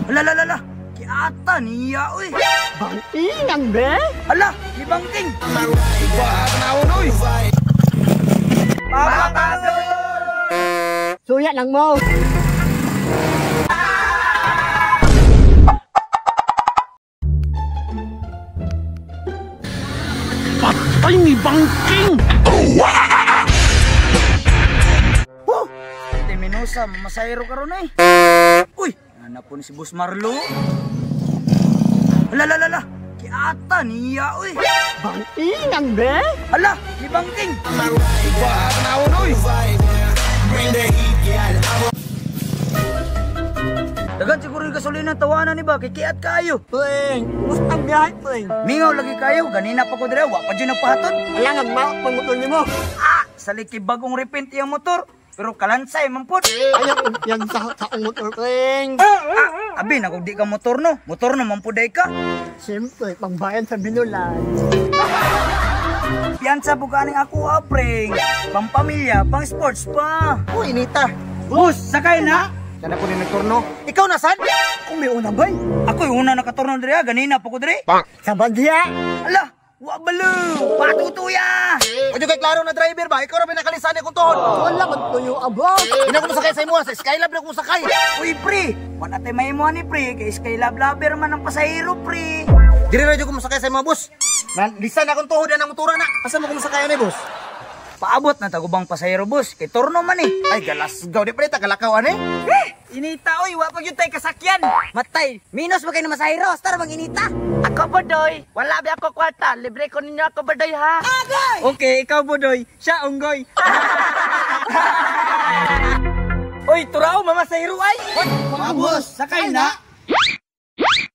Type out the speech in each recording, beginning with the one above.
Alalala, kiata niya, uy. Bangkingan, be? Ala, di bangking. Wah, naon oy. Papatado! Suya lang mo. Patay ni bangking. Minusa, masayro ka ron eh. Uy, hanap po ni si Boss Marlo. Alalala, kiata niya, uy. Bangkingan, be? Ala, di bangking. Wah, naon oy. Dagan siguro yung gasolina tawanan ni ba, kikiat kayo. Pling, gusto biyahe, Pling. Mingaw lagi kayo, ganina pa ko dire, wa pa dyan nagpahaton. Alangan mo, pang motor niyo mo. Sa likib bagong repent yung motor, pero kalansay mampot. Ayaw, yan sa motor, Pling. Abi, na kung di ka motor no mampuday ka. Siyempre, pangbayan sa binulan. Piyansa bukaning ako apring, pang pamilya, pang sports pa. Uy, Nita. Bus, sakay na. Sana ko din nagturno. Ikaw nasan? Kung may una ba? Ako yung una nakaturno dire, ganina pa ko dire. Sa bandya. Ala, wa balo, patutuya. Ojo kay klaro na driver ba? Ikaw ra binakalisan akong tuhod. Wala magtuyo, abo. Ina ko sakay sa imo sa Skylab na ko sakay. Uy, pre, wala tayo may mo ni pre, kay Skylab lover man ang pasahero, pre. Dire ra ko masakay sa imo boss. Man, lisan akong tuhod na motora na. Asa mo ko masakay ani boss? Paabot na tagubang pasahero, boss, kay turno man eh. Ay galas gaw di pre ta kalakaw ani. Inita, oy, wa pag yun tayo kasakyan. Matay, minus ba kayo na masahero, star bang inita? Ako, Bodoy, wala ba ako kwarta, libre ko ninyo ako, Bodoy, ha? Agay! Okay, ikaw, Bodoy, siya, unggoy. Oy, turao, mamasahero ay! Mga boss, Sakay na!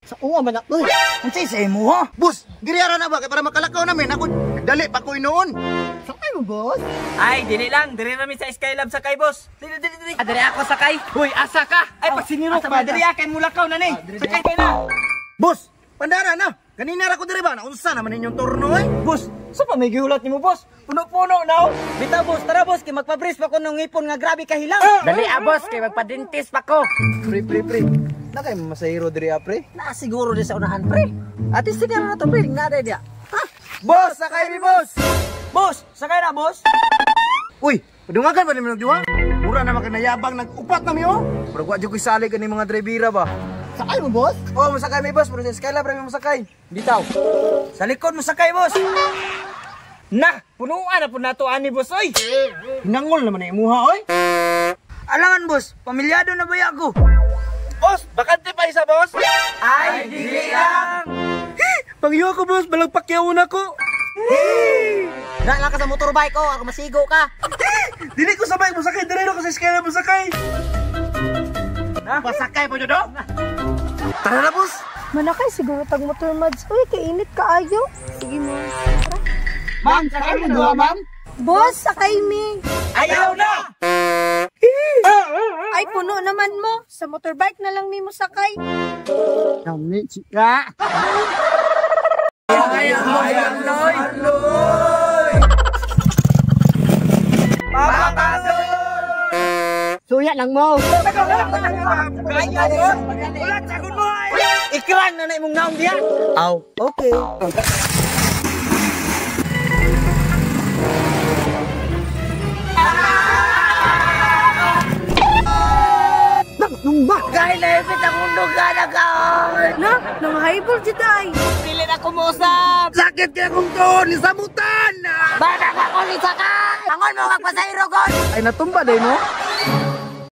Sa uwa man ako. Unsay sa imo, ha? boss, diri ra na ba kay para makalakaw namin ako dali pa ko inoon. Sakay mo, boss? Ay, dili lang, dili namin sa Skylab sakay, boss. Dili. Dili ako sakay. Hoy, asa ka? Ay, pag sinirok ba, dili akin mulakaw na ni. Sakay kayo na. Boss, pandara na. Kanina ra ko diri ba? Naunsa naman ninyong turno eh? Boss, sa pa may giulat nimo, boss? Puno-puno na, oh. Bitaw, boss, tara, boss, kay magpa-brace pa ko ng ngipon nga grabe kahilang. Dali, boss, kay magpa-dentist pa ko. Pre. Na kay masahiro diri pre? Na siguro din sa unahan, pre. At least siguro na to, pre. Nada dia. Boss, sakay mi boss. Boss, sakay na, boss. Uy, padungagan ba ni nagduwa? Mura na makanayabang nag-upat na mi oh. Pero wa jud ko sali kani mga drivera ba? Sakay mo, boss? Oh, masakay mi boss, pero sa Skylab ra mi masakay. Bitaw. Sa likod mo sakay, boss. Na, punuan na po nato ani, boss, oy. Hinangol naman ni imuha oy. Alangan, boss, pamilyado na ba ako? Boss, bakante pa isa boss? Ay, dili lang. Pangyo ko boss, balang pakyaw na ko. Na ka sa motorbike ko, ako masigo ka. Dili ko sabay masakay diri ko sa Skylab masakay. Pasakay po jud do? Tara na boss. Manakay siguro tag motor mads. Uy, kainit kaayo. Sige mo. Ma'am, sakay mo doon, ma'am? Boss, sakay mi. Ayaw na! Ay, puno naman mo. Sa motorbike na lang mi mo sakay. Kami, chika. Ayaw, Loy! Papatado! Suya lang mo. Ulat sa kun mo ay! Ikran na na imong naong diya. Aw, okay. Numba. Kahit naipit ang mundo ka na ka! Na, nang highball dito ay. Pilit ako mo usap! Sakit kaya kong to, lisamutan! Bada ka ko ni sakay! Angon mo kagpasahiro kon! Ay natumba day mo?